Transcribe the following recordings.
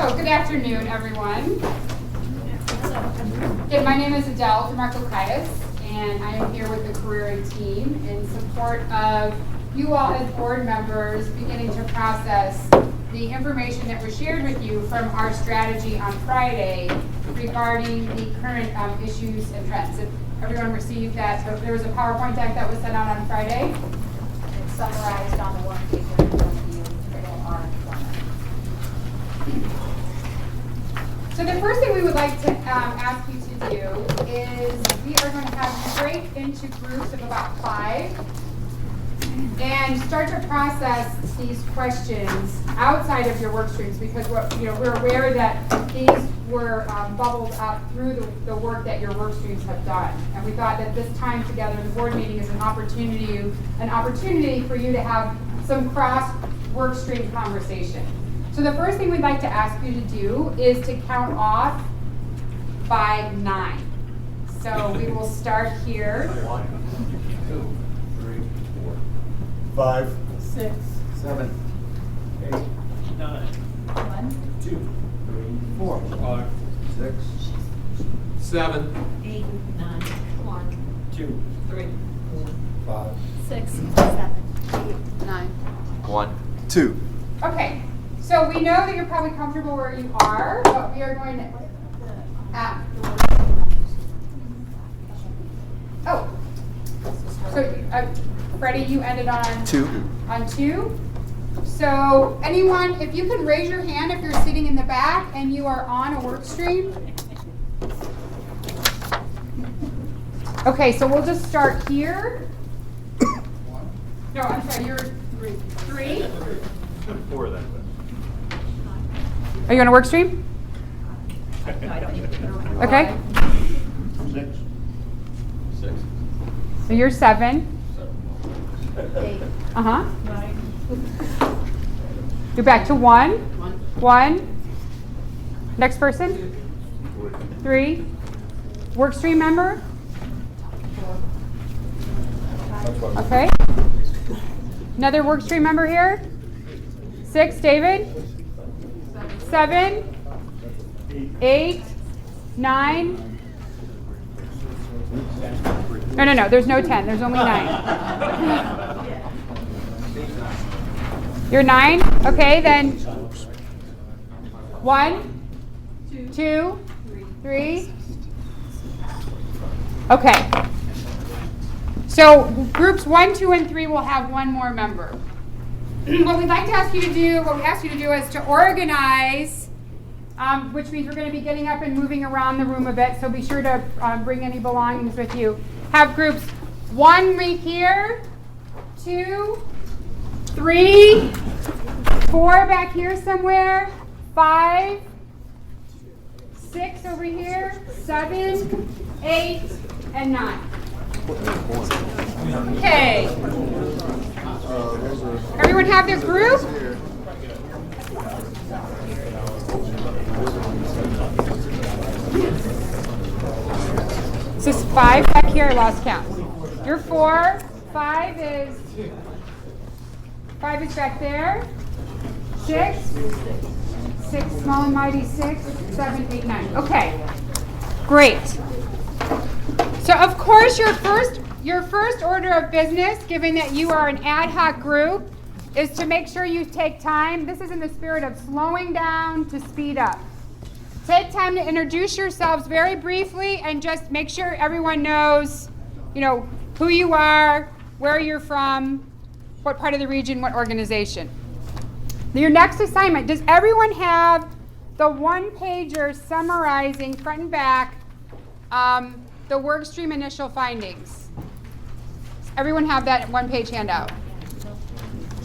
So, good afternoon, everyone. Again, my name is Adele DeMarco-Caius, and I am here with the Career team in support of you all as board members beginning to process the information that was shared with you from our strategy on Friday regarding the current issues and trends. If everyone received that, so there was a PowerPoint deck that was sent out on Friday. It's summarized on the one page in front of you. So the first thing we would like to ask you to do is we are going to have you break into groups of about 5 and start to process these questions outside of your work streams, because we're aware that these were bubbled up through the work that your work streams have done. And we thought that this time together, the board meeting, is an opportunity for you to have some cross work stream conversation. So the first thing we'd like to ask you to do is to count off by 9. So we will start here. 1, 2, 3, 4, 5, 6, 7, 8, 9, 1, 2, 3, 4, 5, 6, 7, 8, 9, 1, 2, 3, 4, 5, 6, 7, 8, 9. 1, 2. Okay, so we know that you're probably comfortable where you are, but we are going to. So Freddie, you ended on 2. On 2. So anyone, if you can raise your hand if you're sitting in the back and you are on a work stream. Okay, so we'll just start here. No, I'm sorry, you're 3. 4 then. Are you on a work stream? No, I don't need to. Okay. 6. 6. So you're 7. 8, Uh-huh. 9, You're back to 1. 1, 1. Next person. 3. Work stream member. 4, Okay. Another work stream member here. 6. David. 7. 8. 9. No. There's no 10. There's only 9. You're 9? Okay, then 1, 2, 3. Okay. So groups 1, 2, and 3 will have one more member. What we ask you to do is to organize, which means we're going to be getting up and moving around the room a bit, so be sure to bring any belongings with you. Have groups 1 right here, 2, 3, 4 back here somewhere, 5, 6 over here, 7, 8, and 9. Okay. Everyone have their group? This is 5 back here, I lost count. You're 4, 5 is back there. 6, small and mighty 6, 7, 8, 9. Okay, great. So of course your first order of business, given that you are an ad hoc group, is to make sure you take time. This is in the spirit of slowing down to speed up. Take time to introduce yourselves very briefly and just make sure everyone knows, who you are, where you're from, what part of the region, what organization. Your next assignment, does everyone have the 1-pager summarizing front and back the workstream initial findings? Everyone have that 1-page handout?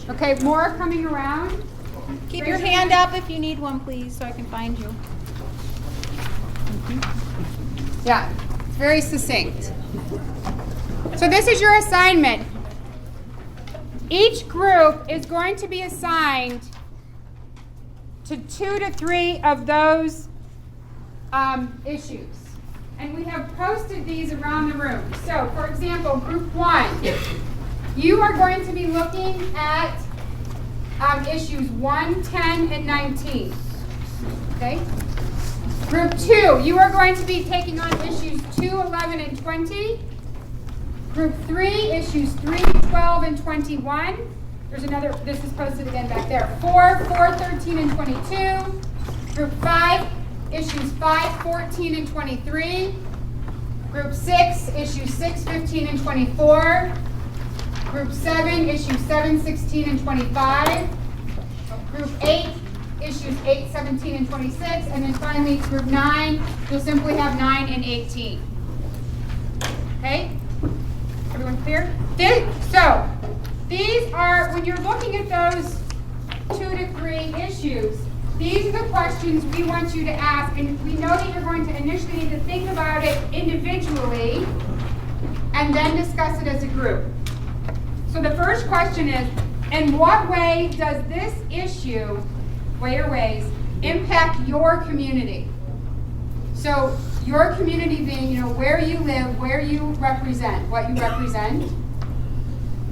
Okay, more coming around. Keep your hand up if you need one, please, so I can find you. Yeah, it's very succinct. So this is your assignment. Each group is going to be assigned to 2 to 3 of those issues. And we have posted these around the room. So, for example, group 1, you are going to be looking at issues 1, 10, and 19. Okay? Group 2, you are going to be taking on issues 2, 11, and 20. Group 3, issues 3, 12, and 21. There's another, this is posted again back there. 4, 13, and 22. Group 5, issues 5, 14, and 23. Group 6, issues 6, 15, and 24. Group 7, issues 7, 16, and 25. Group 8, issues 8, 17, and 26. And then finally, group 9, you'll simply have 9 and 18. Okay? Everyone clear? So, these are, when you're looking at those 2 to 3 issues, these are the questions we want you to ask, and we know that you're going to initially need to think about it individually and then discuss it as a group. So the first question is, in what way does this issue, ways, impact your community? So your community being, where you live, where you represent, what you represent.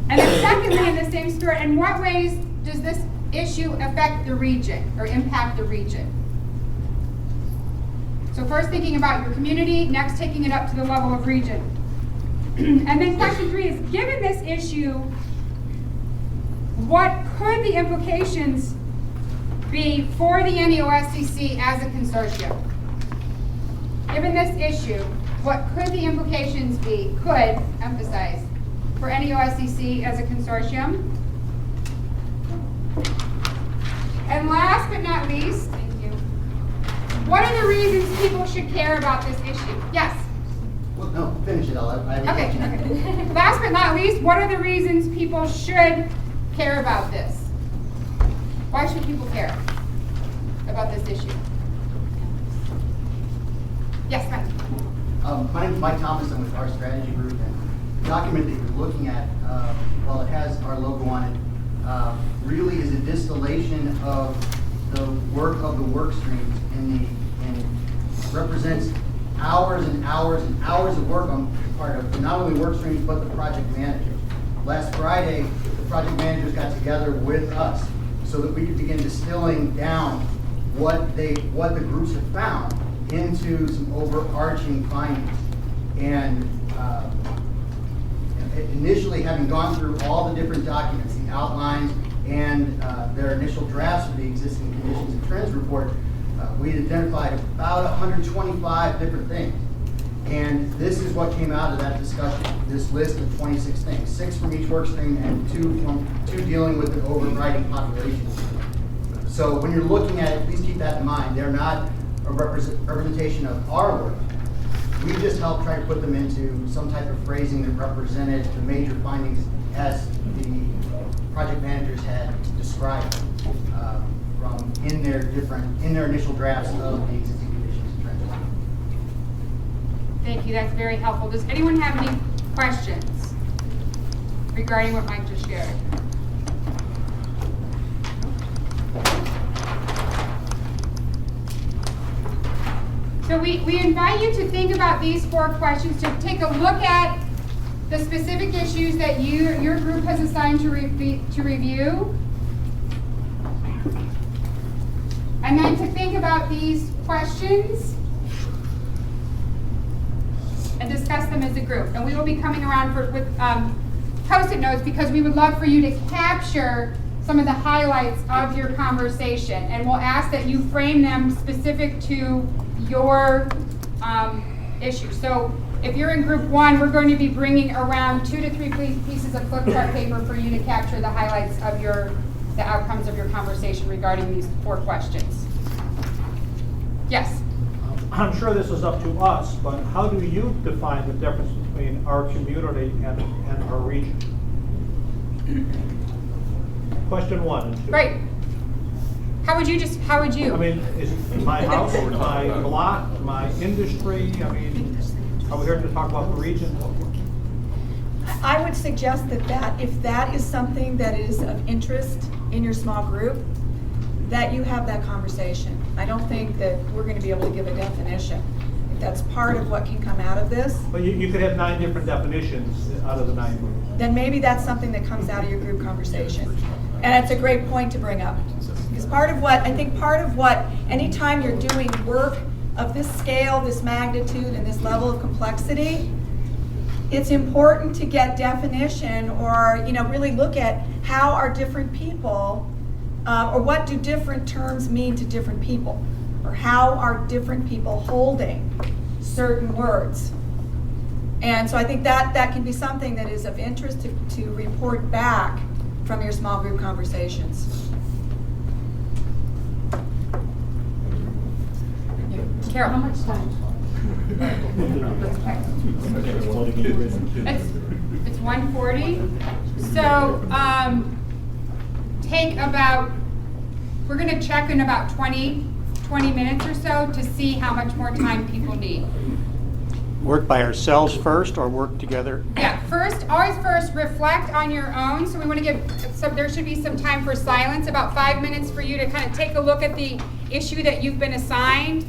And then secondly, in the same spirit, in what ways does this issue affect the region or impact the region? So first thinking about your community, next taking it up to the level of region. And then question 3 is, given this issue, what could the implications be for the NEOSCC as a consortium? Given this issue, what could the implications be, emphasize, for NEOSCC as a consortium? And last but not least, thank you, what are the reasons people should care about this issue? Yes? Well, no, finish it all. Okay. Last but not least, what are the reasons people should care about this? Why should people care about this issue? Yes, Mike. My name is Mike Thomas. I'm with our strategy group. And the document that you're looking at, while it has our logo on it, really is a distillation of the work of the work streams and represents hours and hours and hours of work on the part of not only work streams but the project managers. Last Friday, the project managers got together with us so that we could begin distilling down what the groups have found into some overarching findings. And initially, having gone through all the different documents, the outlines, and their initial drafts of the existing conditions and trends report, we identified about 125 different things. And this is what came out of that discussion, this list of 26 things, 6 from each work stream and 2 dealing with an overriding population. So when you're looking at it, please keep that in mind. They're not a representation of our work. We just helped try to put them into some type of phrasing that represented the major findings as the project managers had described from in their initial drafts of the existing conditions and trends. Thank you, that's very helpful. Does anyone have any questions regarding what Mike just shared? So we invite you to think about these 4 questions, to take a look at the specific issues that your group has assigned to review. And then to think about these questions and discuss them as a group. And we will be coming around with Post-it notes because we would love for you to capture some of the highlights of your conversation. And we'll ask that you frame them specific to your issue. So if you're in group 1, we're going to be bringing around 2 to 3 pieces of flip chart paper for you to capture the highlights of the outcomes of your conversation regarding these 4 questions. Yes? I'm sure this is up to us, but how do you define the difference between our community and our region? Question 1 and 2. Right. How would you? I mean, is it my house, my block, my industry? I mean, are we here to talk about the region? I would suggest that if that is something that is of interest in your small group, that you have that conversation. I don't think that we're going to be able to give a definition. If that's part of what can come out of this, But you could have 9 different definitions out of the 9. then maybe that's something that comes out of your group conversation. And it's a great point to bring up. Because I think part of what, anytime you're doing work of this scale, this magnitude, and this level of complexity, it's important to get definition or, really look at how are different people, or what do different terms mean to different people, or how are different people holding certain words. And so I think that can be something that is of interest to report back from your small group conversations. Carol. How much time? It's 1:40. So we're going to check in about 20 minutes or so to see how much more time people need. Work by ourselves first or work together? Yeah, always first reflect on your own. So we want to give there should be some time for silence, about 5 minutes for you to kind of take a look at the issue that you've been assigned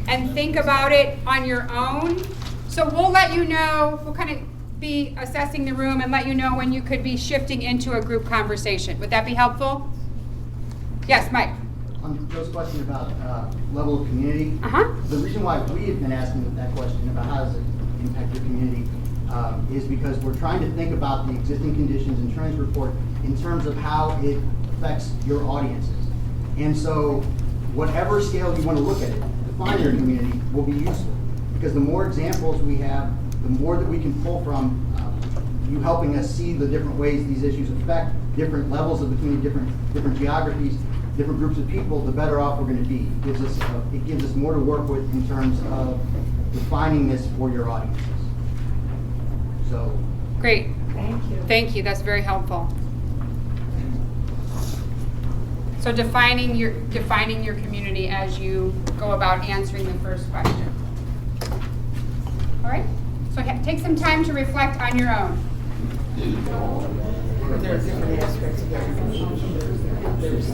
and think about it on your own. So we'll let you know, we'll kind of be assessing the room and let you know when you could be shifting into a group conversation. Would that be helpful? Yes, Mike. On Joe's question about level of community, the reason why we have been asking that question about how does it impact your community is because we're trying to think about the existing conditions and trends report in terms of how it affects your audiences. And so whatever scale you want to look at it, define your community will be useful. Because the more examples we have, the more that we can pull from you helping us see the different ways these issues affect different levels of the community, different geographies, different groups of people, the better off we're going to be. It gives us more to work with in terms of defining this for your audiences. So great. Thank you. That's very helpful. So defining your community as you go about answering the first question. All right. So take some time to reflect on your own. There are different aspects of that. There's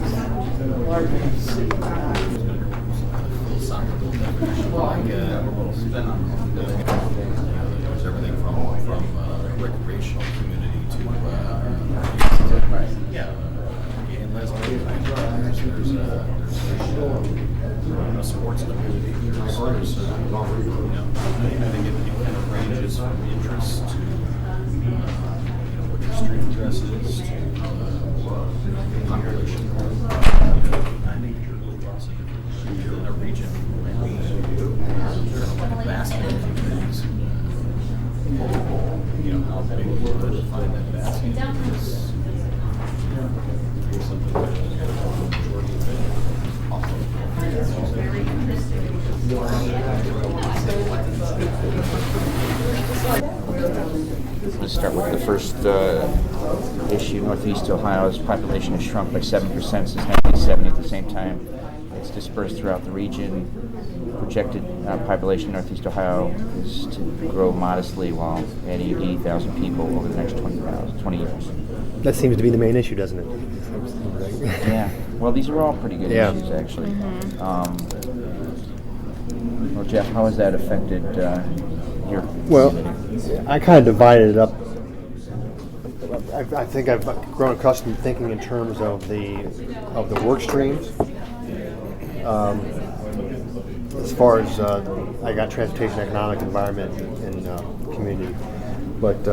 everything from recreational community to gay and lesbian. There's sports community. There's I think it kind of ranges from interest to what your street address is to population. I think within a region might be like a basket of communities. How big we're going to define that basket is something that the majority of it also very interesting. Let's start with the first issue. Northeast Ohio's population has shrunk by 7% since 1970. At the same time, it's dispersed throughout the region. Projected population in Northeast Ohio is to grow modestly while adding 80,000 people over the next 20 years. That seems to be the main issue, doesn't it? Yeah. Well, these are all pretty good issues, actually. Well, Jeff, how has that affected your community? I kind of divided it up. I think I've grown accustomed to thinking in terms of the work streams. As far as I got transportation, economic, environment, and community, but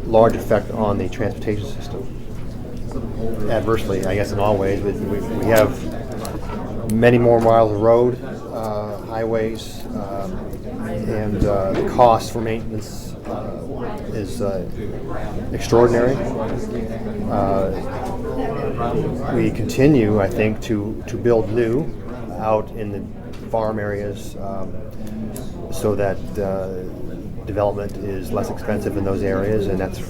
large effect on the transportation system. Adversely, I guess, in all ways. We have many more miles of road, highways, and the cost for maintenance is extraordinary. We continue, I think, to build new out in the farm areas so that development is less expensive in those areas, and that's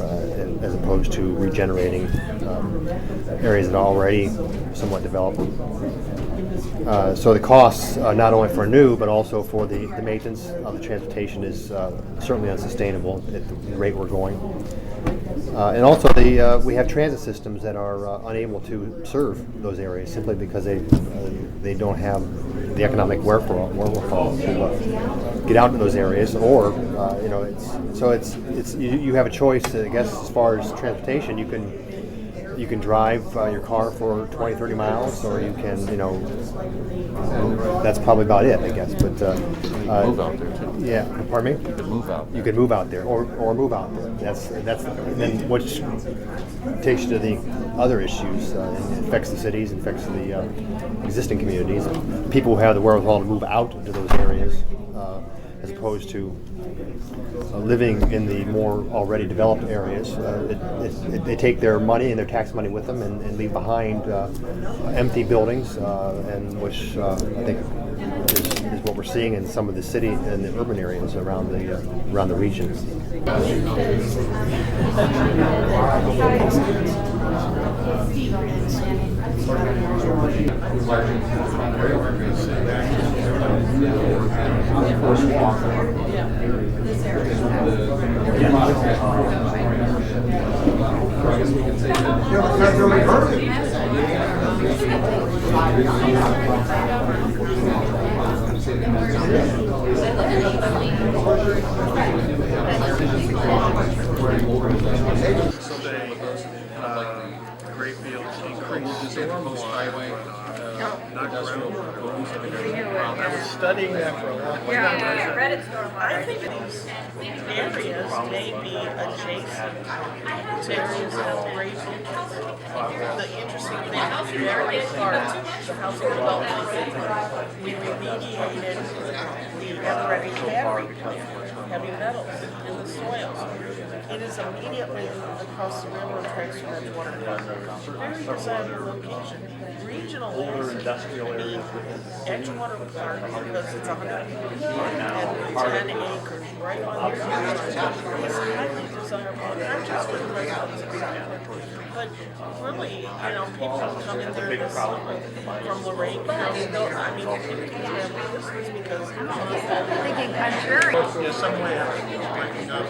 as opposed to regenerating areas that are already somewhat developed. So the costs, not only for new, but also for the maintenance of the transportation is certainly unsustainable at the rate we're going. And also we have transit systems that are unable to serve those areas simply because they don't have the economic wherewithal to get out to those areas, or you have a choice. I guess as far as transportation, you can you can drive your car for 20, 30 miles, or you can, that's probably about it, I guess. But Move out there too. yeah, pardon me. You could move out. You could move out there, or move out there. That's and then which takes you to the other issues. And affects the cities, affects the existing communities. People who have the wherewithal to move out to those areas, as opposed to living in the more already developed areas. They take their money and their tax money with them and leave behind empty buildings, and which I think is what we're seeing in some of the city and the urban areas around the region. Great fields increase stormwater, not groundwater. I was studying that for a long time. I think these areas may be adjacent to areas of great interest. The interesting thing is very part the housing development, we remediated the already heavy metals in the soils. It is immediately across the railroad tracks from Edgewater Park. Very desirable location. Regional industrial areas. Edgewater Park, because it's 110 acres right on the river, is highly desirable, not just for the residents of South, but really, people come in there this summer from Lorraine County. I mean, people have business because Thinking contrary. There's some way of breaking up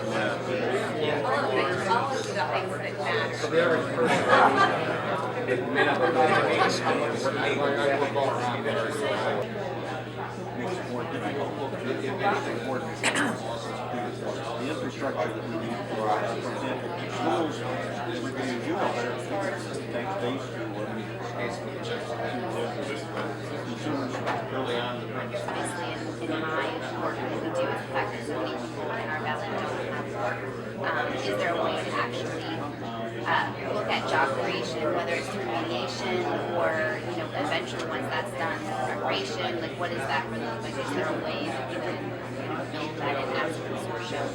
The infrastructure that we need, for example, schools, you know better, thanks base to consumers early on in the premise. In my work, we do with factor zoning in our valley is there a way to actually look at job creation, whether it's through mediation or, eventually once that's done, recreation, like what is that for them? Like, is there a way that we can build that in as a consortium?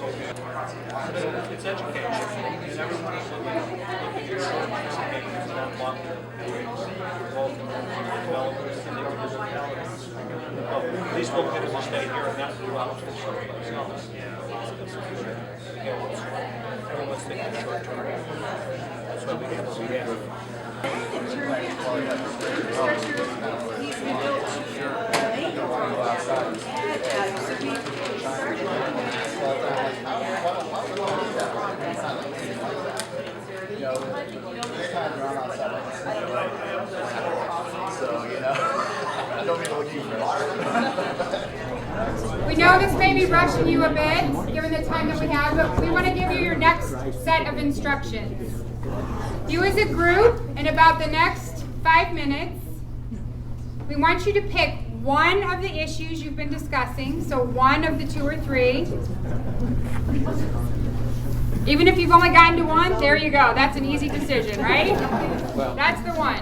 It's education, and everyone is looking at your education is not long-term. Involved in development and the municipalities. At least we'll get to stay here and not do out themselves. Everyone's thinking short term. That's why we have what we have. We know this may be rushing you a bit, given the time that we have, but we want to give you your next set of instructions. You as a group, in about the next 5 minutes, we want you to pick one of the issues you've been discussing, so one of the 2 or 3. Even if you've only gotten to one, there you go. That's an easy decision, right? That's the one.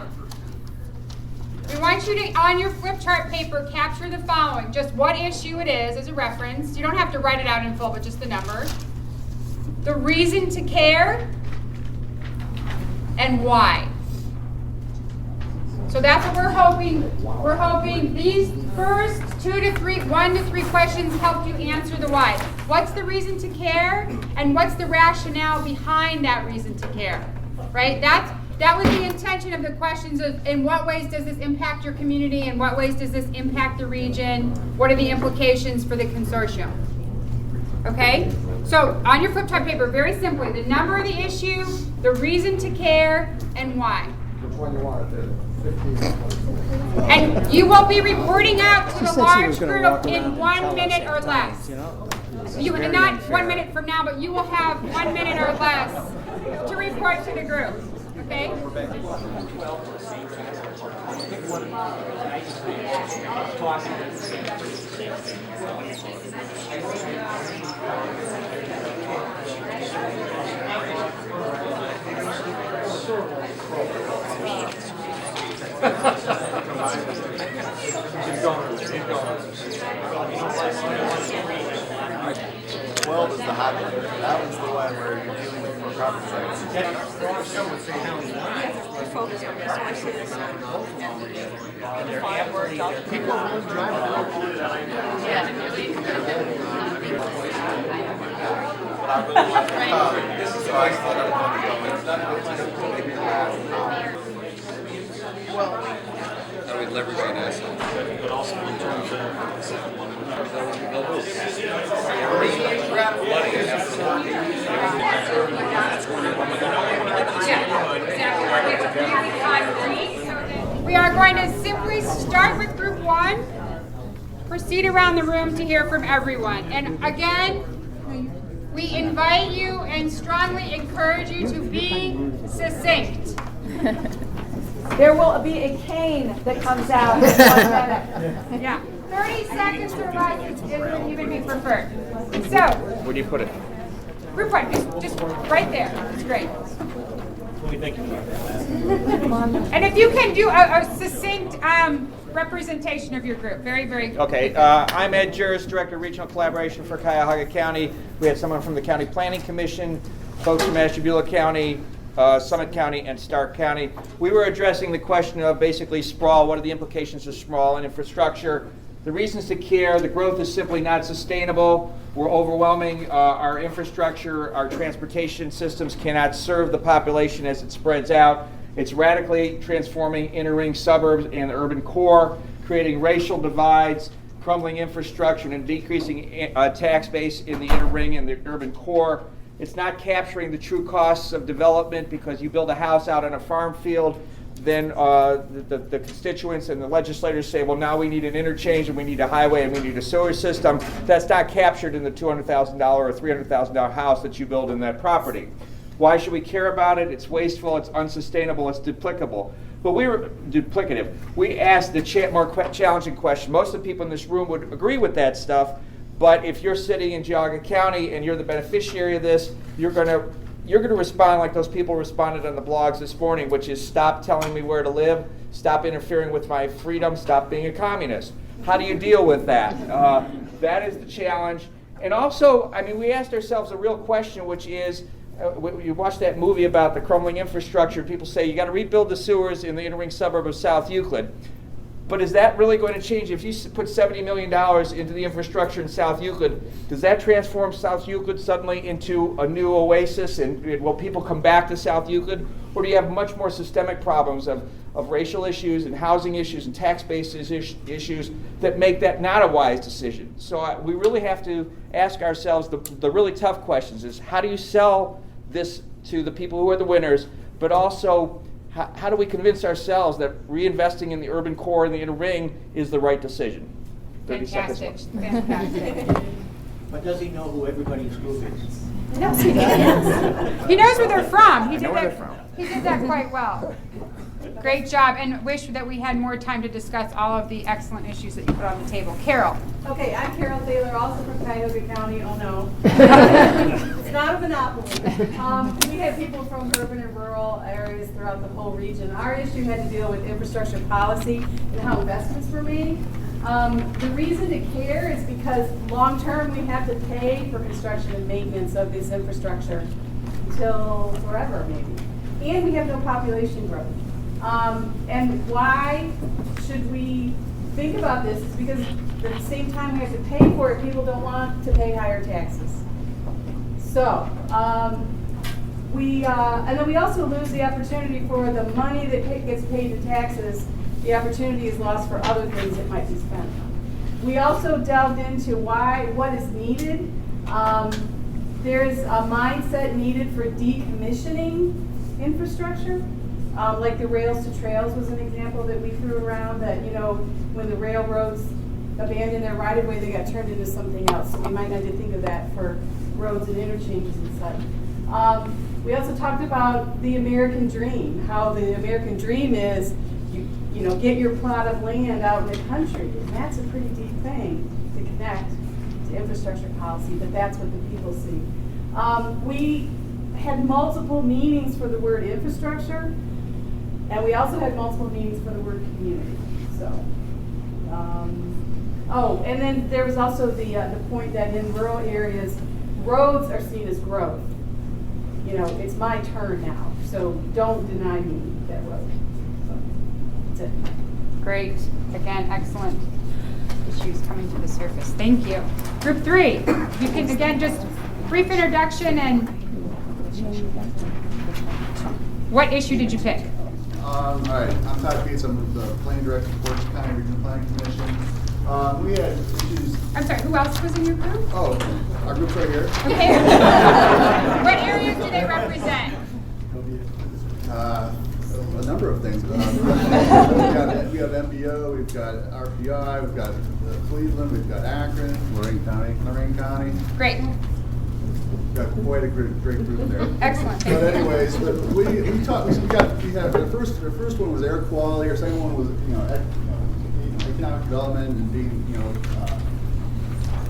We want you to, on your flip chart paper, capture the following. Just what issue it is as a reference. You don't have to write it out in full, but just the number. The reason to care, and why. So that's what we're hoping. We're hoping these first 1 to 3 questions help you answer the why. What's the reason to care, and what's the rationale behind that reason to care? Right? That was the intention of the questions of in what ways does this impact your community, in what ways does this impact the region, what are the implications for the consortium? Okay? So on your flip chart paper, very simply, the number of the issue, the reason to care, and why. Which one you want? 15. And you will be reporting out to the large group in 1 minute or less. You not 1 minute from now, but you will have 1 minute or less to report to the group. Okay. Keep going, keep going. 12 is the hot one. That one's the one where you're dealing with more property rights. Focus on resources and find where jobs. People really drive This is why I thought I wanted to go. Well, how do we leverage that asset? But also in terms of the second one. We are going to simply start with group 1, proceed around the room to hear from everyone. And again, we invite you and strongly encourage you to be succinct. There will be a cane that comes out in 1 minute. Yeah, 30 seconds or less would even be preferred. So, Where do you put it? group 1, just right there. It's great. Thank you. And if you can do a succinct representation of your group, very, very. Okay, I'm Ed Juris, Director of Regional Collaboration for Cuyahoga County. We have someone from the County Planning Commission, folks from Ashtabula County, Summit County, and Stark County. We were addressing the question of basically sprawl. What are the implications of sprawl and infrastructure? The reasons to care: the growth is simply not sustainable. We're overwhelming our infrastructure. Our transportation systems cannot serve the population as it spreads out. It's radically transforming inner ring suburbs and the urban core, creating racial divides, crumbling infrastructure, and decreasing tax base in the inner ring and the urban core. It's not capturing the true costs of development, because you build a house out on a farm field, then the constituents and the legislators say, well, now we need an interchange and we need a highway and we need a sewer system. That's not captured in the $200,000 or $300,000 house that you build in that property. Why should we care about it? It's wasteful, it's unsustainable, it's duplicative. But we were duplicative. We asked the more challenging question. Most of the people in this room would agree with that stuff, but if you're sitting in Geauga County and you're the beneficiary of this, you're going to respond like those people responded on the blogs this morning, which is stop telling me where to live, stop interfering with my freedom, stop being a communist. How do you deal with that? That is the challenge. And also, I mean, we asked ourselves a real question, which is, you watch that movie about the crumbling infrastructure, people say you got to rebuild the sewers in the inner ring suburb of South Euclid. But is that really going to change? If you put $70 million into the infrastructure in South Euclid, does that transform South Euclid suddenly into a new oasis? And will people come back to South Euclid? Or do you have much more systemic problems of racial issues and housing issues and tax basis issues that make that not a wise decision? So we really have to ask ourselves the really tough questions: is how do you sell this to the people who are the winners, but also how do we convince ourselves that reinvesting in the urban core and the inner ring is the right decision? 30 Fantastic. seconds. Fantastic. But does he know who everybody's group is? Yes, he does. He knows where they're from. I know where they're from. He did that quite well. Great job, and wish that we had more time to discuss all of the excellent issues that you put on the table. Carol. Okay, I'm Carol Taylor, also from Cuyahoga County. Oh no. It's not a monopoly. We have people from urban and rural areas throughout the whole region. Our issue had to deal with infrastructure policy and how investments were made. The reason to care is because long term we have to pay for construction and maintenance of this infrastructure until forever maybe. And we have no population growth. And why should we think about this? Is because at the same time we have to pay for it, people don't want to pay higher taxes. So, and then we also lose the opportunity for the money that gets paid to taxes. The opportunity is lost for other things that might be spent on. We also delved into what is needed. There's a mindset needed for decommissioning infrastructure. Like the rails to trails was an example that we threw around, that, you know, when the railroads abandoned their right-of-way, they got turned into something else. So we might need to think of that for roads and interchanges and such. We also talked about the American dream, how the American dream is, you know, get your plot of land out in the country. And that's a pretty deep thing to connect to infrastructure policy, but that's what the people see. We had multiple meanings for the word infrastructure, and we also had multiple meanings for the word community. So, oh, and then there was also the point that in rural areas, roads are seen as growth. You know, it's my turn now, so don't deny me that road. So, that's it. Great. Again, excellent issues coming to the surface. Thank you. Group 3, you can again just brief introduction and what issue did you pick? All right, I'm Todd Gates. I'm the planning director for Portage County Regional Planning Commission. We had issues. I'm sorry, who else was in your group? Oh, our group's right here. Okay. What areas do they represent? A number of things. We have MBO, we've got RPI, we've got Cleveland, we've got Akron, Lorraine County. Great. We've got quite a great group there. Excellent. But anyways, we had the first one was air quality. Our second one was economic development and being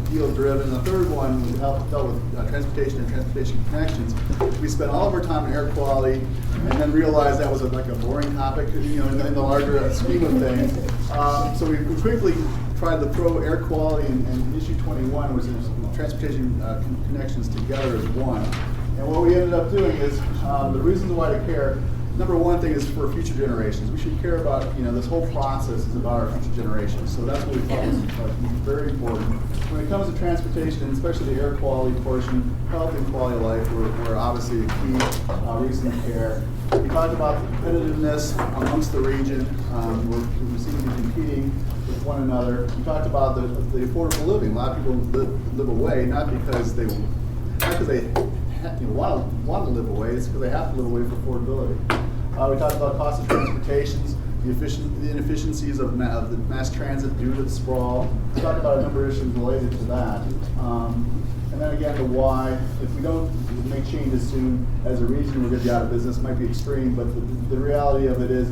field driven. The third one dealt with transportation and transportation connections. We spent all of our time on air quality, and then realized that was like a boring topic, in the larger scheme of things. So we quickly tried to throw air quality and issue 21, which is transportation connections, together as one. And what we ended up doing is the reasons why to care. Number one thing is for future generations. We should care about, this whole process is about our future generations. So that's what we thought was very important. When it comes to transportation, and especially the air quality portion, health and quality of life were obviously a key reason to care. We talked about the competitiveness amongst the region. We seem to be competing with one another. We talked about the affordable living. A lot of people live away, not because they want to live away, it's because they have to live away for affordability. We talked about cost of transportations, the inefficiencies of the mass transit due to the sprawl. We talked about a number of issues related to that. And then again, the why. If we don't make changes soon, as a region, we're going to be out of business. It might be extreme, but the reality of it is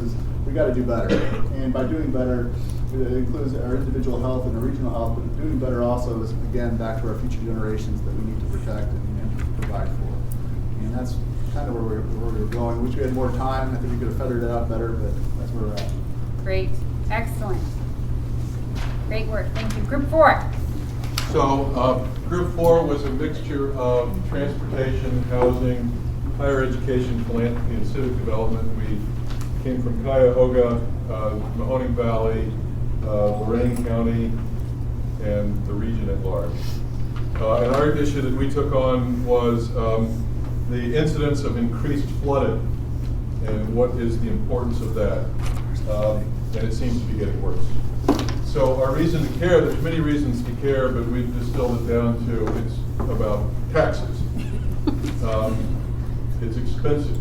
we got to do better. And by doing better, it includes our individual health and our regional health, but doing better also is, again, back to our future generations that we need to protect and provide for. And that's kind of where we were going. Wish we had more time. I think we could have feathered it out better, but that's where we're at. Great. Excellent. Great work. Thank you. Group 4. So Group 4 was a mixture of transportation, housing, higher education, philanthropy, and civic development. We came from Cuyahoga, Mahoning Valley, Lorraine County, and the region at large. And our issue that we took on was the incidence of increased flooding and what is the importance of that. And it seems to be getting worse. So our reason to care, there's many reasons to care, but we've distilled it down to it's about taxes. It's expensive.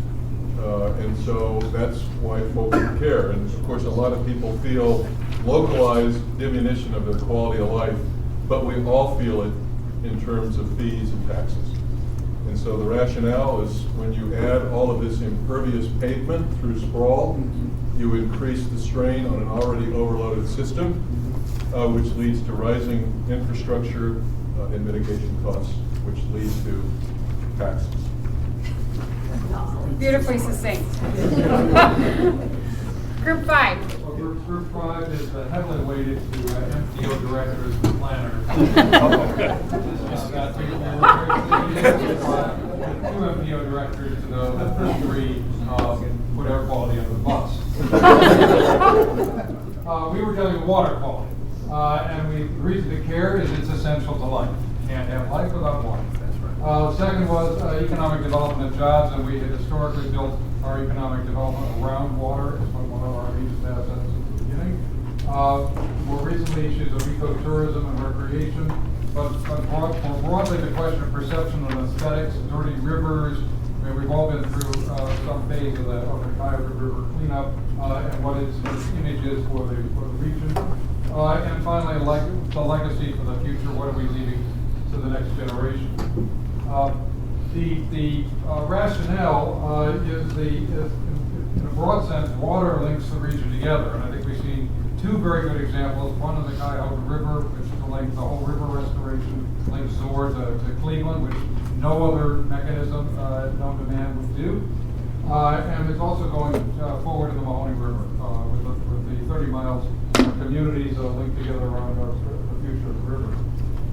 And so that's why folks care. And of course, a lot of people feel localized diminution of their quality of life, but we all feel it in terms of fees and taxes. And so the rationale is when you add all of this impervious pavement through sprawl, you increase the strain on an already overloaded system, which leads to rising infrastructure and mitigation costs, which leads to taxes. Beautifully succinct. Group 5. Well, Group 5 is heavily weighted to MPO directors and planners. Two MPO directors to know that the 3 put air quality on the bus. We were dealing with water quality, and the reason to care is it's essential to life. You can't have life without water. The second was economic development of jobs, and we had historically built our economic development around water. It's one of our region's assets at the beginning. More recently, issues of ecotourism and recreation, but more broadly, the question of perception and aesthetics, dirty rivers. I mean, we've all been through some phase of the Cuyahoga River cleanup, and what its image is for the region. And finally, the legacy for the future. What are we leaving to the next generation? The rationale is in a broad sense, water links the region together, and I think we've seen two very good examples. One is the Cuyahoga River, which links the whole river restoration, links Zor to Cleveland, which no other mechanism known to man would do. And it's also going forward in the Mahoney River with the 30 miles of communities linked together around the future of the river.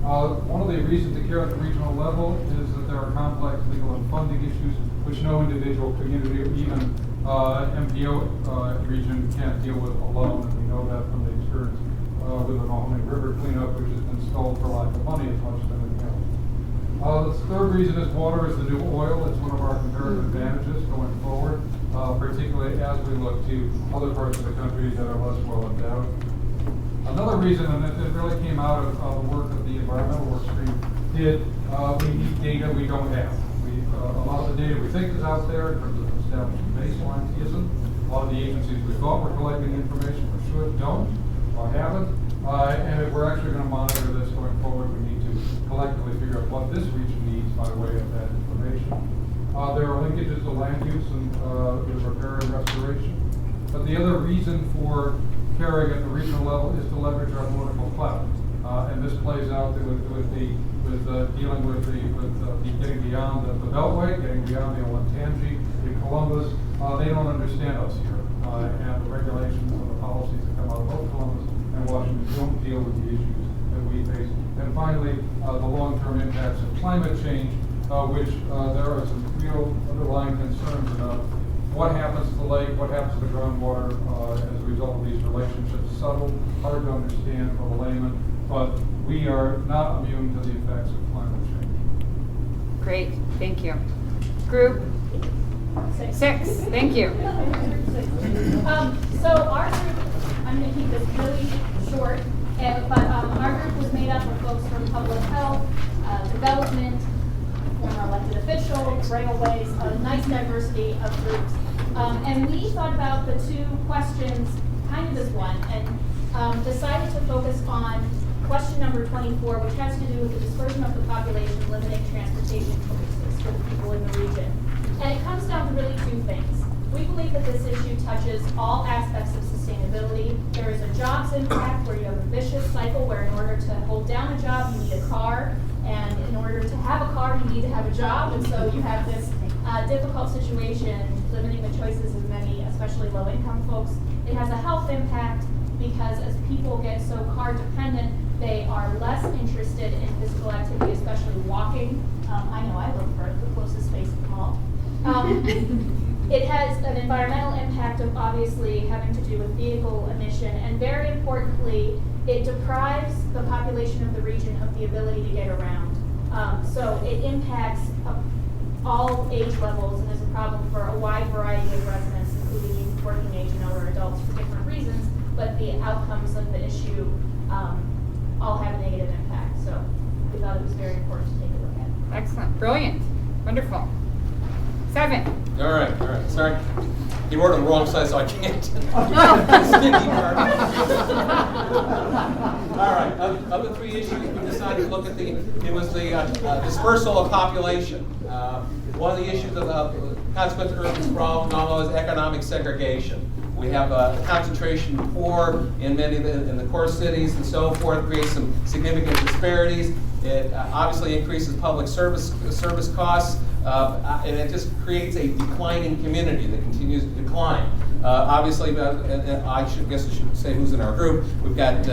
One of the reasons to care at the regional level is that there are complex legal and funding issues which no individual community or even MPO region can't deal with alone, and we know that from the experience with the Mahoney River cleanup, which has been stalled for lack of money as much as anything else. The third reason is water is the new oil. It's one of our comparative advantages going forward, particularly as we look to other parts of the country that are less well endowed. Another reason, and it really came out of the work of the environmental work stream, we need data we don't have. A lot of the data we think is out there in terms of establishing baseline isn't. A lot of the agencies we thought were collecting information for sure don't or haven't. And if we're actually going to monitor this going forward, we need to collectively figure out what this region needs by way of that information. There are linkages to land use and repair and restoration. But the other reason for caring at the regional level is to leverage our political clout. And this plays out with dealing with getting beyond the Beltway, getting beyond the Olentangy, in Columbus. They don't understand us here. And the regulations and the policies that come out of both Columbus and Washington don't deal with the issues that we face. And finally, the long-term impacts of climate change, which there are some real underlying concerns about what happens to the lake, what happens to the groundwater as a result of these relationships. Subtle, hard to understand for the layman, but we are not immune to the effects of climate change. Great, thank you. Group 6, thank you. So our group, I'm going to keep this really short, but our group was made up of folks from public health, development, former elected officials, railways, a nice diversity of groups. And we thought about the two questions kind of as one, and decided to focus on question number 24, which has to do with the dispersion of the population, limiting transportation choices for the people in the region. And it comes down to really two things. We believe that this issue touches all aspects of sustainability. There is a jobs impact where you have a vicious cycle where in order to hold down a job, you need a car. And in order to have a car, you need to have a job. And so you have this difficult situation, limiting the choices of many, especially low-income folks. It has a health impact because as people get so car dependent, they are less interested in physical activity, especially walking. I know I look for the closest space at the mall. It has an environmental impact of obviously having to do with vehicle emission, and very importantly, it deprives the population of the region of the ability to get around. So it impacts all age levels and is a problem for a wide variety of residents, including working age and older adults for different reasons, but the outcomes of the issue all have a negative impact. So we thought it was very important to take a look at. Excellent, brilliant, wonderful. 7. All right. Sorry. You wrote on the wrong side, so I can't. All right. Of the three issues, we decided to look at it was the dispersal of population. One of the issues of the consequence of urban sprawl now is economic segregation. We have a concentration of poor in many in the core cities and so forth, creates some significant disparities. It obviously increases public service costs, and it just creates a declining community that continues to decline. Obviously, I should say who's in our group. We've got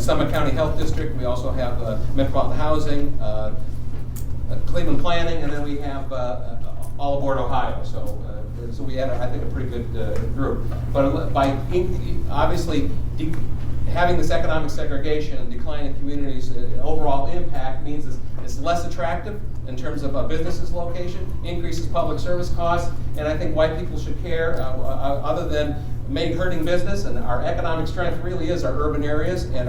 Summit County Health District. We also have Metropolitan Housing, Cleveland Planning, and then we have All Aboard Ohio. So we had, I think, a pretty good group. But by obviously having this economic segregation and declining communities, overall impact means it's less attractive in terms of a business's location, increases public service costs, and I think white people should care other than hurting business, and our economic strength really is our urban areas, and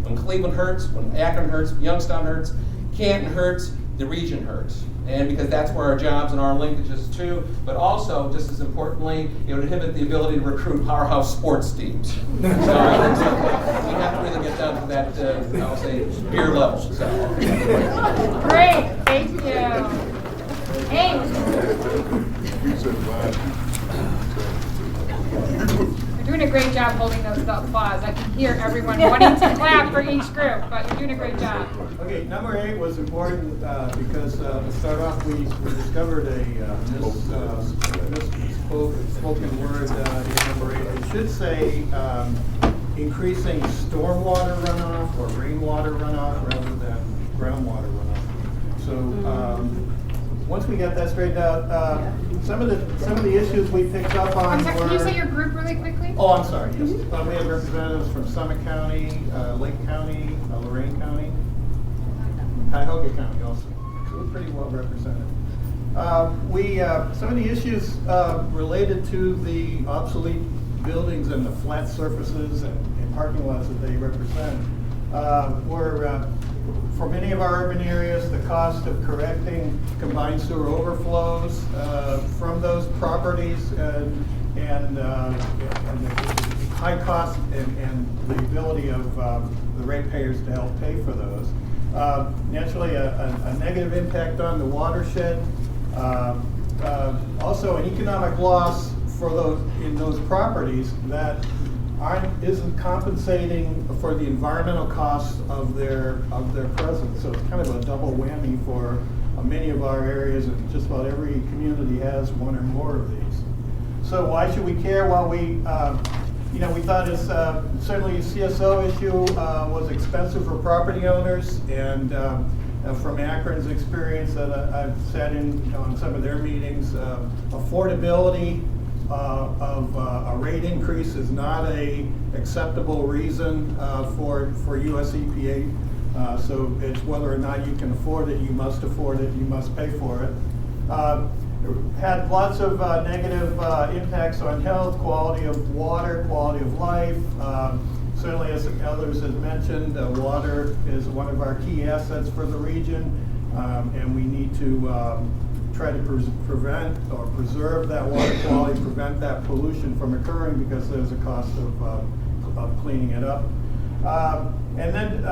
when Cleveland hurts, when Akron hurts, Youngstown hurts, Canton hurts, the region hurts. And because that's where our jobs and our linkages too, but also, just as importantly, it would inhibit the ability to recruit powerhouse sports teams. So we have to really get down to that, I'll say, beer level. So. Great, thank you. Hey. You're doing a great job holding those applause. I can hear everyone wanting to clap for each group, but you're doing a great job. Okay, number 8 was important because to start off, we discovered a misspoken word in number 8. It should say increasing stormwater runoff or rainwater runoff rather than groundwater runoff. So once we got that straightened out, some of the issues we picked up on I'm sorry, were. can you say your group really quickly? Oh, I'm sorry. Yes, we have representatives from Summit County, Lake County, Lorain County, Cuyahoga County also. So we're pretty well represented. Some of the issues related to the obsolete buildings and the flat surfaces and parking lots that they represent were, for many of our urban areas, the cost of correcting combined sewer overflows from those properties and the high cost and the ability of the ratepayers to help pay for those. Naturally, a negative impact on the watershed. Also, an economic loss for those properties that isn't compensating for the environmental costs of their presence. So it's kind of a double whammy for many of our areas, and just about every community has one or more of these. So why should we care? Well, we thought it's certainly a CSO issue was expensive for property owners, and from Akron's experience that I've sat in on some of their meetings, affordability of a rate increase is not a acceptable reason for US EPA. So it's whether or not you can afford it, you must afford it, you must pay for it. Had lots of negative impacts on health, quality of water, quality of life. Certainly, as others have mentioned, water is one of our key assets for the region, and we need to try to prevent or preserve that water quality, prevent that pollution from occurring, because there's a cost of cleaning it up. And then,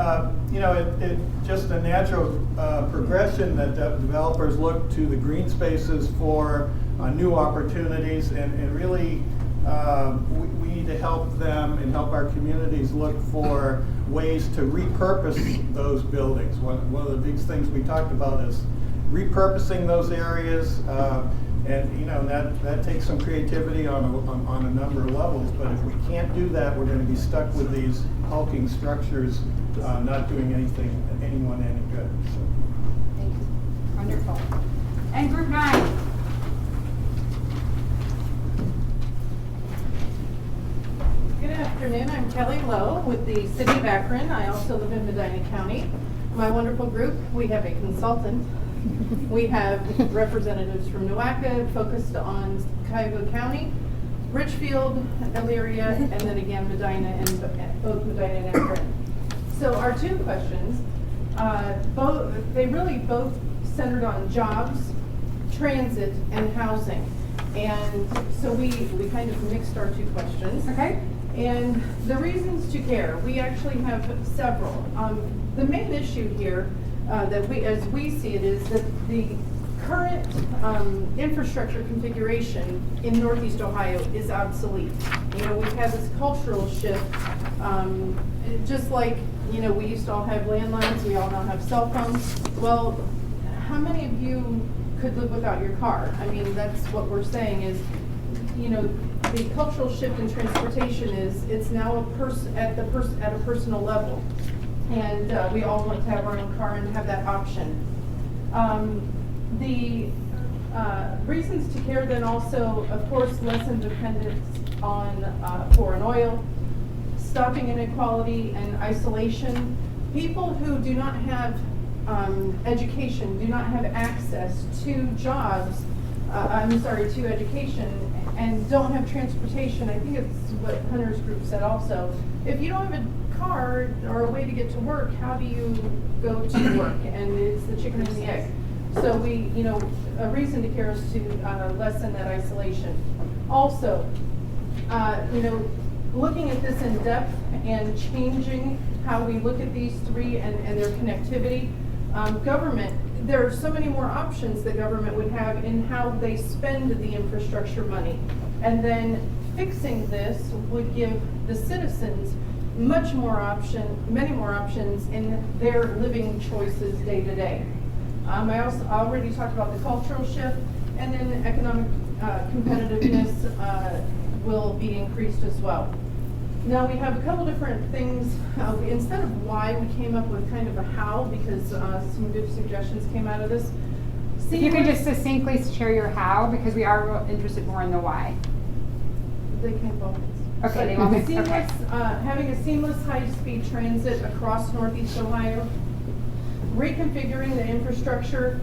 it's just a natural progression that developers look to the green spaces for new opportunities, and really we need to help them and help our communities look for ways to repurpose those buildings. One of the big things we talked about is repurposing those areas, and that takes some creativity on a number of levels. But if we can't do that, we're going to be stuck with these hulking structures, not doing anyone any good. So. Thank you. Wonderful. And group 9. Good afternoon, I'm Kelly Lowe with the City of Akron. I also live in Medina County. My wonderful group, we have a consultant. We have representatives from NEOSCC focused on Cuyahoga County, Richfield, Elyria, and then again Medina, and both Medina and Akron. So our two questions, they really both centered on jobs, transit, and housing. And so we kind of mixed our two questions. Okay. And the reasons to care, we actually have several. The main issue here that as we see it, is that the current infrastructure configuration in Northeast Ohio is obsolete. We've had this cultural shift, just like, we used to all have landlines, we all now have cell phones. Well, how many of you could live without your car? I mean, that's what we're saying is, the cultural shift in transportation is, it's now at a personal level. And we all want to have our own car and have that option. The reasons to care then also, of course, lessen dependence on foreign oil, stopping inequality and isolation. People who do not have education, do not have access to jobs, to education, and don't have transportation. I think it's what Hunter's group said also. If you don't have a car or a way to get to work, how do you go to work? And it's the chicken and the egg. So a reason to care is to lessen that isolation. Also, looking at this in depth and changing how we look at these three and their connectivity. government, there are so many more options the government would have in how they spend the infrastructure money. And then fixing this would give the citizens many more options in their living choices day to day. I also already talked about the cultural shift, and then economic competitiveness will be increased as well. Now we have a couple different things. Instead of why, we came up with kind of a how, because some good suggestions came out of this. If you could just succinctly share your how, because we are interested more in the why. They can't both. Okay, they won't. Okay. Having a seamless high-speed transit across Northeast Ohio, reconfiguring the infrastructure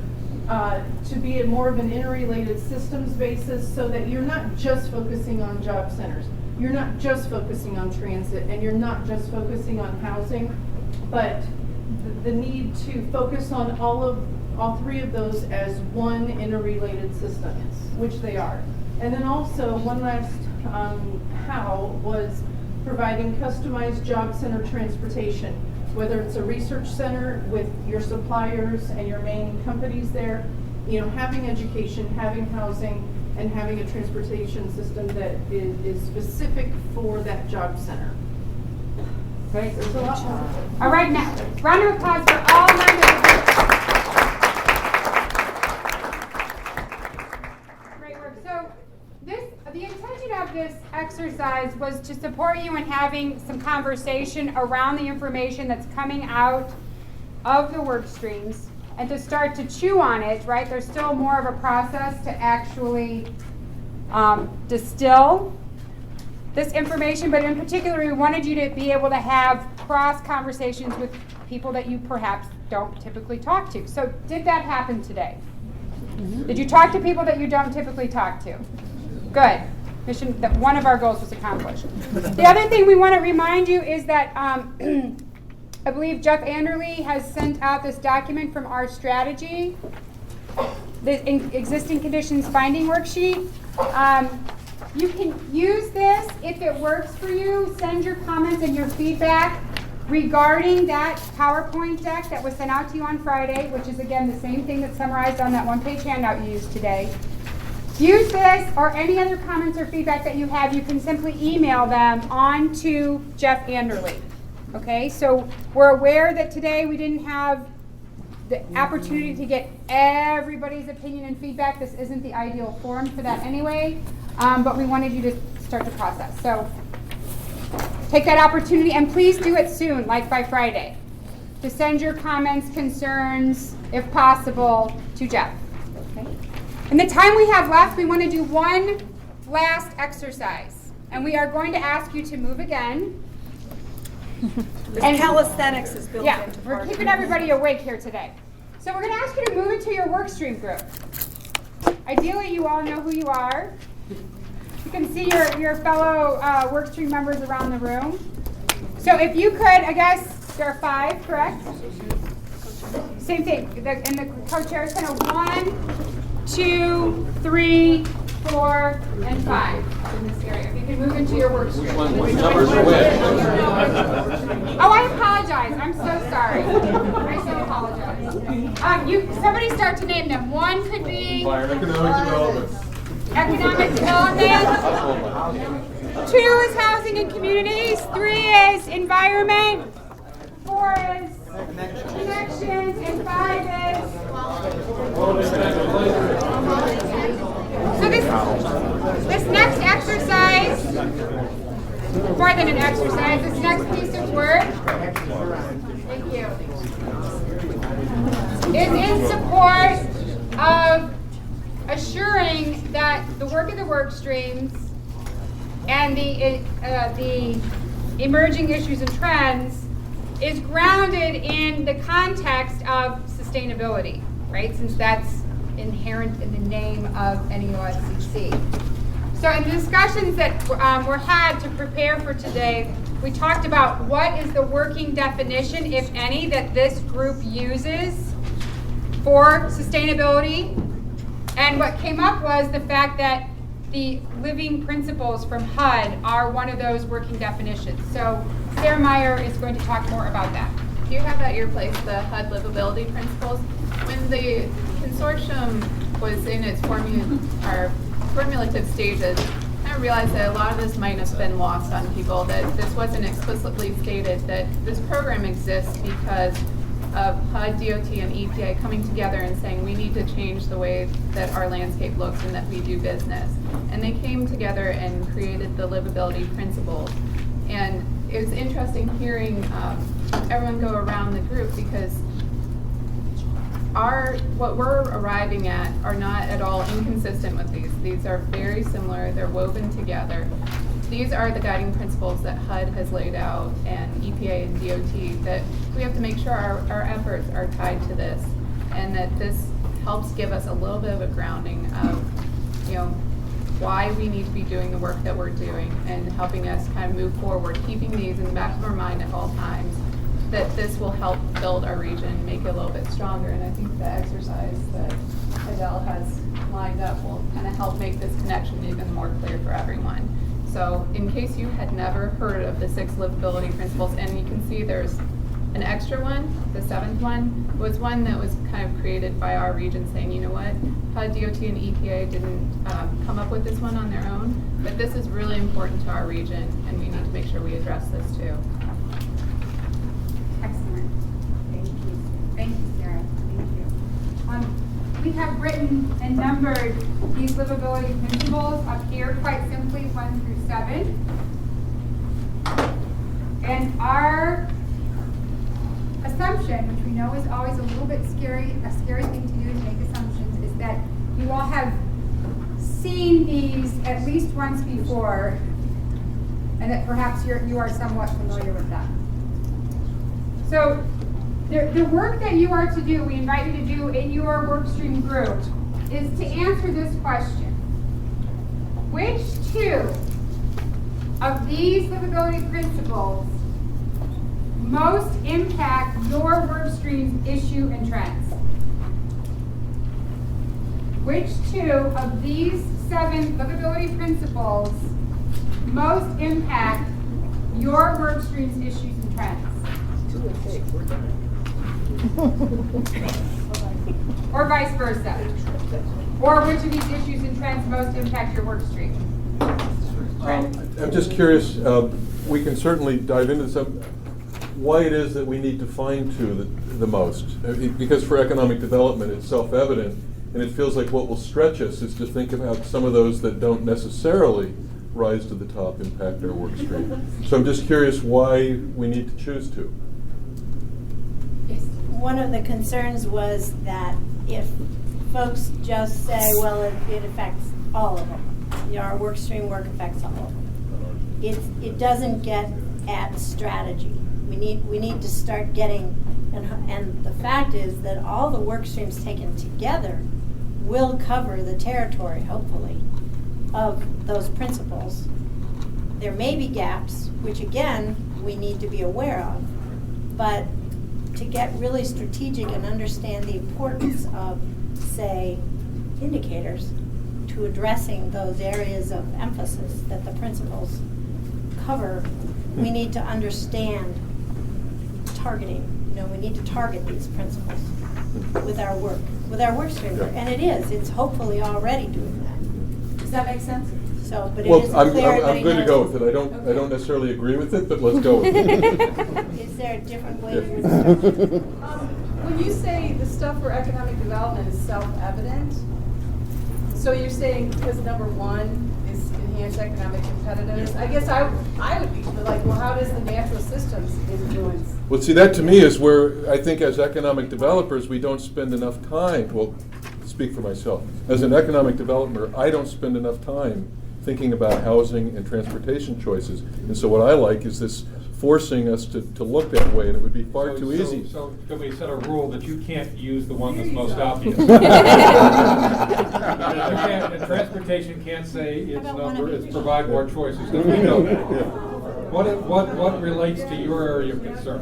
to be more of an interrelated systems basis, so that you're not just focusing on job centers, you're not just focusing on transit, and you're not just focusing on housing, but the need to focus on all three of those as one interrelated system, which they are. And then also one last how was providing customized job center transportation, whether it's a research center with your suppliers and your main companies there, having education, having housing, and having a transportation system that is specific for that job center. Great. There's a lot more. All right, now, round of applause for all members of the great work. So, the intention of this exercise was to support you in having some conversation around the information that's coming out of the work streams, and to start to chew on it, right? There's still more of a process to actually distill this information, but in particular, we wanted you to be able to have cross conversations with people that you perhaps don't typically talk to. So did that happen today? Did you talk to people that you don't typically talk to? Good. Mission, that one of our goals was accomplished. The other thing we want to remind you is that I believe Jeff Anderle has sent out this document from our strategy, the existing conditions finding worksheet. You can use this if it works for you. Send your comments and your feedback regarding that PowerPoint deck that was sent out to you on Friday, which is again the same thing that's summarized on that one-page handout you used today. Use this or any other comments or feedback that you have. You can simply email them on to Jeff Anderle. Okay, so we're aware that today we didn't have the opportunity to get everybody's opinion and feedback. This isn't the ideal forum for that anyway, but we wanted you to start the process. So take that opportunity, and please do it soon, like by Friday, to send your comments, concerns, if possible, to Jeff. Okay? In the time we have left, we want to do one last exercise, and we are going to ask you to move again. And calisthenics is built into we're keeping everybody awake here today. So we're going to ask you to move into your workstream group. Ideally, you all know who you are. You can see your fellow workstream members around the room. So if you could, I guess there are 5, correct? Same thing. And the co-chairs kind of 1, 2, 3, 4, and 5 in this area. If you can move into your workstream. Which numbers are which? Oh, I apologize. I'm so sorry. I so apologize. Somebody start to name them. 1 could be Economic development. Economic development. 2 is housing and communities. 3 is environment. 4 is connections, and 5 is. So this next exercise, more than an exercise, this next piece of work, thank you, is in support of assuring that the work of the work streams and the emerging issues and trends is grounded in the context of sustainability, right? Since that's inherent in the name of NEOSCC. So in the discussions that were had to prepare for today, we talked about what is the working definition, if any, that this group uses for sustainability. And what came up was the fact that the living principles from HUD are one of those working definitions. So Sarah Meyer is going to talk more about that. Do you have at your place the HUD livability principles? When the consortium was in its formulative stages, I realized that a lot of this might have been lost on people, that this wasn't explicitly stated, that this program exists because of HUD, DOT, and EPA coming together and saying we need to change the way that our landscape looks and that we do business. And they came together and created the livability principles. And it was interesting hearing everyone go around the group, because what we're arriving at are not at all inconsistent with these. These are very similar, they're woven together. These are the guiding principles that HUD has laid out, and EPA and DOT, that we have to make sure our efforts are tied to this, and that this helps give us a little bit of a grounding of, why we need to be doing the work that we're doing, and helping us kind of move forward, keeping these in the back of our mind at all times, that this will help build our region, make it a little bit stronger. And I think the exercise that Adele has lined up will kind of help make this connection even more clear for everyone. So in case you had never heard of the 6 livability principles, and you can see there's an extra one, the 7th one, was one that was kind of created by our region, saying, you know what, HUD, DOT, and EPA didn't come up with this one on their own, but this is really important to our region, and we need to make sure we address this too. Excellent. Thank you. Thank you, Sarah. Thank you. We have written and numbered these livability principles up here quite simply 1 through 7. And our assumption, which we know is always a little bit scary, a scary thing to do, is make assumptions, is that you all have seen these at least once before, and that perhaps you are somewhat familiar with them. So the work that you are to do, we invite you to do in your workstream group, is to answer this question. Which 2 of these livability principles most impact your workstream's issue and trends? Which 2 of these 7 livability principles most impact your workstream's issues and trends? 2 and 6, we're done. Or vice versa. Or which of these issues and trends most impact your work stream? I'm just curious, we can certainly dive into some, why it is that we need to fine-tune the most. Because for economic development, it's self-evident, and it feels like what will stretch us is to think about some of those that don't necessarily rise to the top, impact our work stream. So I'm just curious why we need to choose to. One of the concerns was that if folks just say, well, it affects all of them, our work stream work affects all of them, it doesn't get at strategy. We need to start getting, and the fact is that all the work streams taken together will cover the territory, hopefully, of those principles. There may be gaps, which again, we need to be aware of, but to get really strategic and understand the importance of, say, indicators to addressing those areas of emphasis that the principles cover, we need to understand targeting. We need to target these principles with our work stream. And it's hopefully already doing that. Does that make sense? So, but Well, it I'm knows. good to go with it. I don't necessarily agree with it, but let's go with it. Is there a different way Yeah. to instruct? When you say the stuff for economic development is self-evident, so you're saying because number 1 is enhance economic competitiveness, I guess I would be like, well, how does the natural systems influence? Well, see, that to me is where I think as economic developers, we don't spend enough time, well, speak for myself. As an economic developer, I don't spend enough time thinking about housing and transportation choices. And so what I like is this forcing us to look that way, and it would be far too easy. So can we set a rule that you can't use the one that's most obvious? And transportation can't say it's provide more choices. We know that. What relates to your area of concern?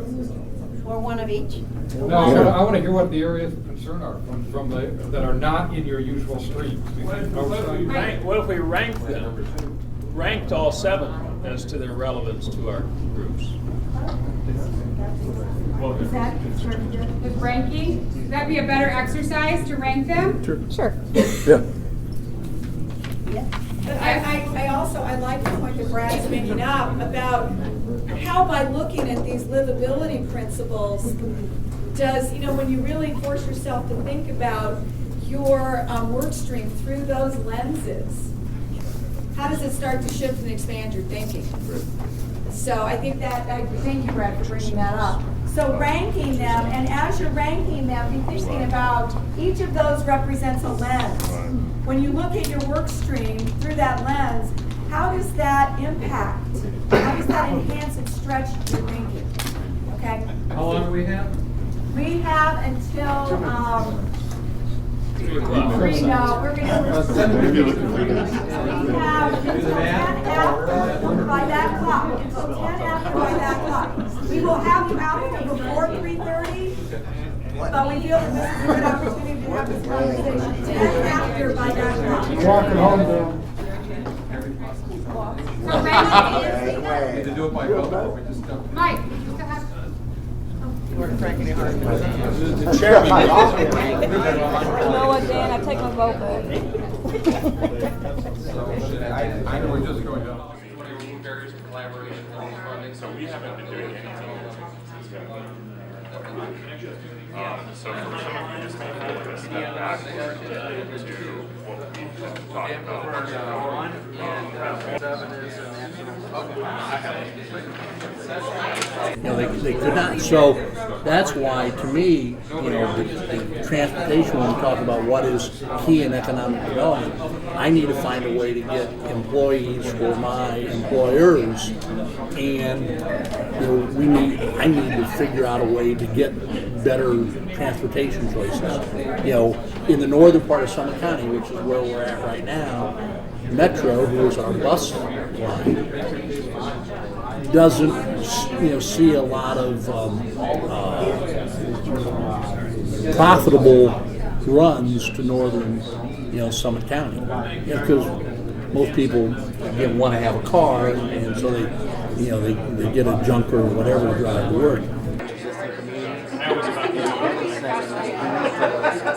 Or one of each? No, I want to hear what the areas of concern are that are not in your usual streams. What if we ranked them? Ranked all 7 of them? as to their relevance to our groups. Is that with ranking? Would that be a better exercise to rank them? Sure. Yeah. But I like the point that Brad's making up about how by looking at these livability principles does, when you really force yourself to think about your work stream through those lenses, how does it start to shift and expand your thinking? So I think thank you, Brad, for bringing that up. So ranking them, and as you're ranking them, be thinking about each of those represents a lens. When you look at your work stream through that lens, how does that impact? How does that enhance and stretch your thinking? Okay? How long do we have? We have until 3 o'clock. we're going we have until 10 after by that clock. Until 10 after by that clock. We will have you out here before 3:30, but we feel that this is a good opportunity to have this conversation. 10 after by that clock. Walking home now. To do it by vote, or we just go? Mike, you still have. We're cracking it hard. The chairman. You know what, Dan? I take my vote back. I know we're just going down. Barriers to collaboration and funding. So we haven't been doing anything. So for some of you, this may feel like a step backward to what we've been talking about. They could not. So that's why, to me, the transportation, when we talk about what is key in economic development, I need to find a way to get employees for my employers, and I need to figure out a way to get better transportation choices. In the northern part of Summit County, which is where we're at right now, Metro, who is our bus line, doesn't see a lot of profitable runs to northern Summit County, because most people again want to have a car, and so they get a junker or whatever to drive to work.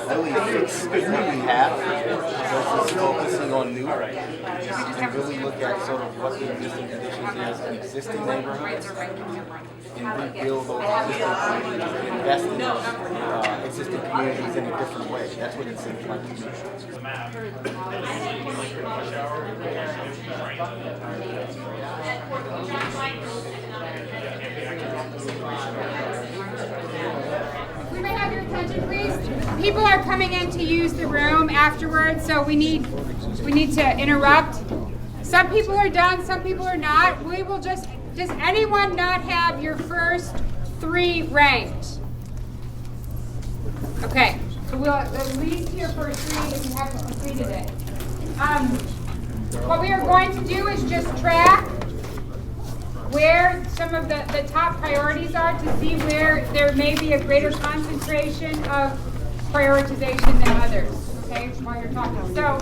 Really fix what we have versus focusing on new. And really look at sort of what the existing conditions is in existing neighborhoods and rebuild those existing communities and invest in existing communities in a different way. That's what it seems like to me. We may have your attention, please. People are coming in to use the room afterwards, so we need to interrupt. Some people are done, some people are not. We will does anyone not have your first 3 ranked? Okay, so we'll at least your first 3 if you haven't completed it. What we are going to do is just track where some of the top priorities are to see where there may be a greater concentration of prioritization than others, okay, while you're talking. So,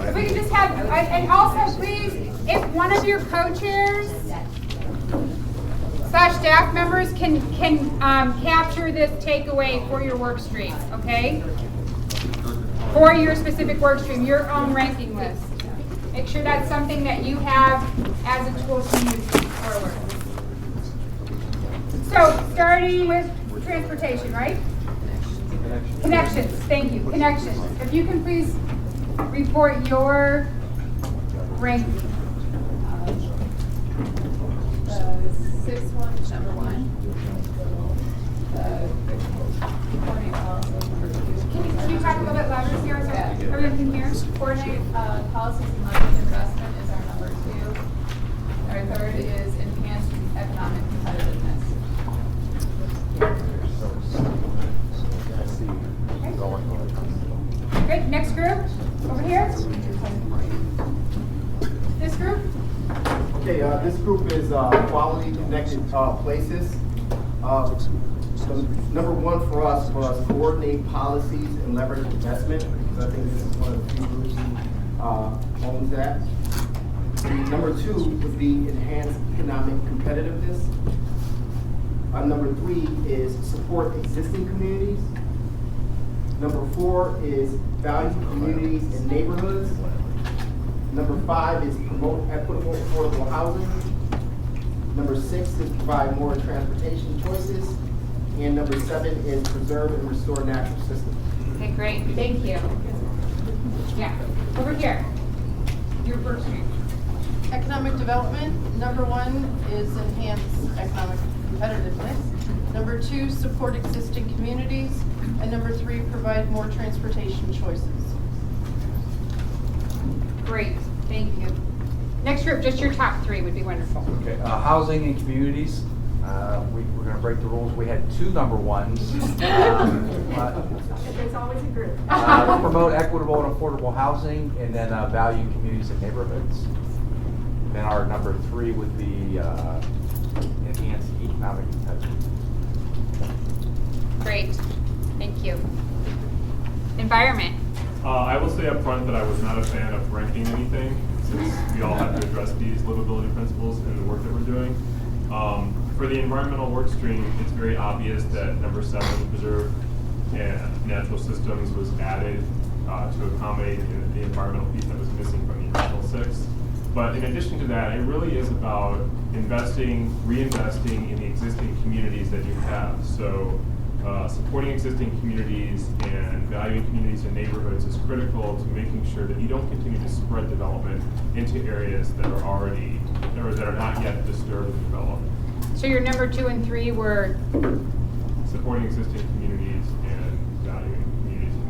if we can just have, and also please, if one of your co-chairs / staff members can capture this takeaway for your work stream, okay? For your specific work stream, your own ranking list. Make sure that's something that you have as a tool to use forward. So, starting with transportation, right? Connections, thank you, connections. If you can please report your ranking. 6-1 is number 1. Can you talk a little bit louder here so everyone can hear? Coordinate policies and market investment is our number 2. Our third is enhanced economic competitiveness. Great, next group, over here. This group? Okay, this group is quality connected places. So number 1 for us was coordinate policies and leverage investment, because I think this is one of the few groups who owns that. Number 2 would be enhance economic competitiveness. Number 3 is support existing communities. Number 4 is value communities and neighborhoods. Number 5 is promote equitable, affordable housing. Number 6 is provide more transportation choices. And number 7 is preserve and restore natural systems. Okay, great. Thank you. Yeah, over here. Your first name. Economic development, number 1 is enhance economic competitiveness. Number 2, support existing communities. And number 3, provide more transportation choices. Great, thank you. Next group, just your top 3 would be wonderful. Okay, housing and communities. We're going to break the rules. We had 2 number 1s. There's always a group. Promote equitable and affordable housing, and then value communities and neighborhoods. And then our number 3 would be enhance economic competitiveness. Great, thank you. Environment. I will say up front that I was not a fan of ranking anything, since we all have to address these livability principles in the work that we're doing. For the environmental work stream, it's very obvious that number 7, preserve natural systems, was added to accommodate the environmental piece that was missing from the original 6. But in addition to that, it really is about reinvesting in the existing communities that you have. So supporting existing communities and valuing communities and neighborhoods is critical to making sure that you don't continue to spread development into areas that are already, or that are not yet disturbed and developed. So your number 2 and 3 were? Supporting existing communities and valuing communities and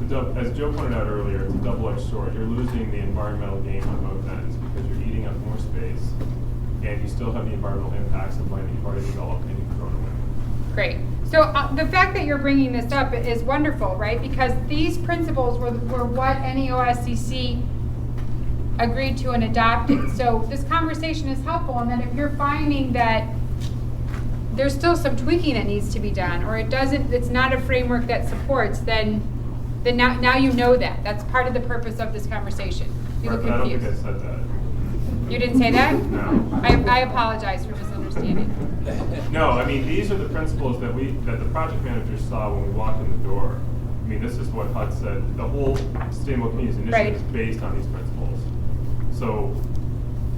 neighborhoods. As Joe pointed out earlier, it's a double-edged sword. You're losing the environmental game on both ends because you're eating up more space, and you still have the environmental impacts of land that you've already developed and you've thrown away. Great. So the fact that you're bringing this up is wonderful, right? Because these principles were what NEOSCC agreed to and adopted. So this conversation is helpful, and then if you're finding that there's still some tweaking that needs to be done, or it's not a framework that supports, then now you know that. That's part of the purpose of this conversation. You look Right, confused. I don't think I said that. You didn't say that? No. I apologize for misunderstanding. No, I mean, these are the principles that the project managers saw when we walked in the door. I mean, this is what HUD said. The whole Sustainable Communities Initiative is based on these principles. So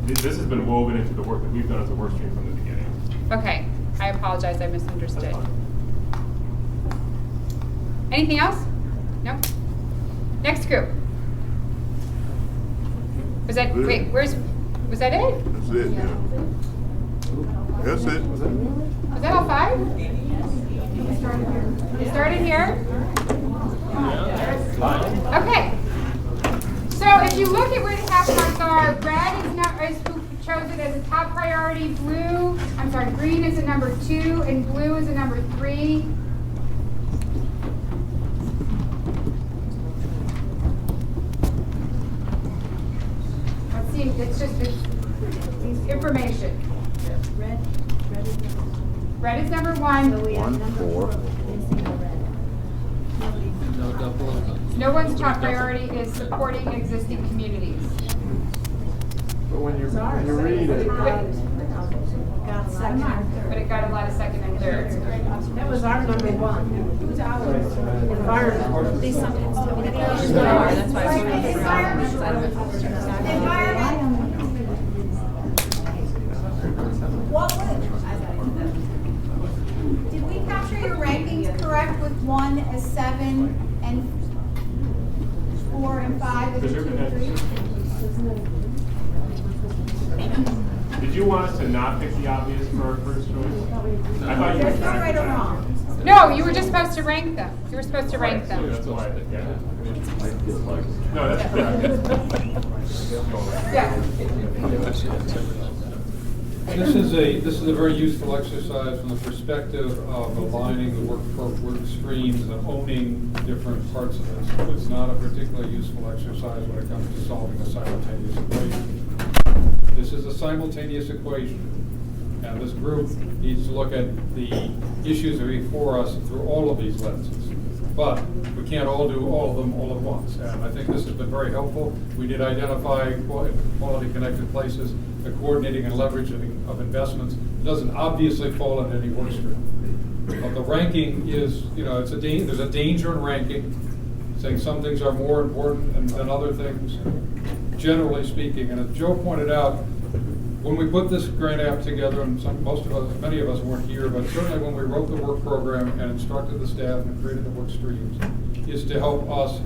this has been woven into the work that we've done as a work stream from the beginning. Okay, I apologize, I misunderstood. Anything else? No? Next group. Was that, wait, was that it? That's it, yeah. That's it. Was that all 5? You started here? Okay. So if you look at where the hash marks are, red is who chose it as a top priority, green is a number 2, and blue is a number 3. Let's see, it's just this information. Red is number 1. 1, 4. No one's top priority is supporting existing communities. But when you read it, But it got a lot of second and third. That was our number 1. Who's ours? Environment. These sometimes tell me That's why I was Did we capture your rankings correct with 1 as 7 and 4 and 5 as 2 and 3? Did you want us to not pick the obvious for our first choice? I thought you were There's no right or wrong. No, you were just supposed to rank them. You were supposed to rank them. That's why, yeah. No, that's correct. This is a very useful exercise from the perspective of aligning the work streams and owning different parts of this. It's not a particularly useful exercise when it comes to solving a simultaneous equation. This is a simultaneous equation, and this group needs to look at the issues that are before us through all of these lenses. but we can't all do all of them all at once. And I think this has been very helpful. We did identify quality connected places, the coordinating and leveraging of investments. It doesn't obviously fall into any work stream. But the ranking is, there's a danger in ranking, saying some things are more important than other things, generally speaking. And as Joe pointed out, when we put this grant app together, and many of us weren't here, but certainly when we wrote the work program and instructed the staff and created the work streams, is to help us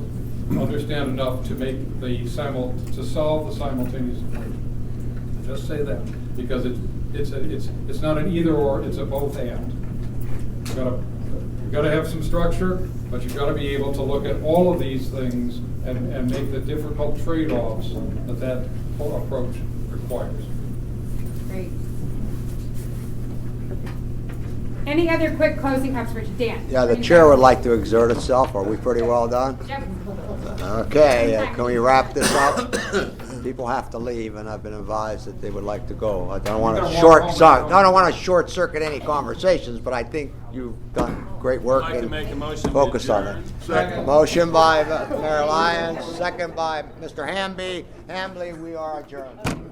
understand enough to make to solve the simultaneous equation. Just say that, because it's not an either or, it's a both and. You've got to have some structure, but you've got to be able to look at all of these things and make the difficult trade-offs that approach requires. Great. Any other quick closing observations? Dan? Yeah, the chair would like to exert itself. Are we pretty well done? Yep. Okay, can we wrap this up? People have to leave, and I've been advised that they would like to go. I don't want to short circuit any conversations, but I think you've done great work I'd like to make a motion. focus on it. Second. Motion by Mayor Lyons, second by Mr. Hamby. We are adjourned.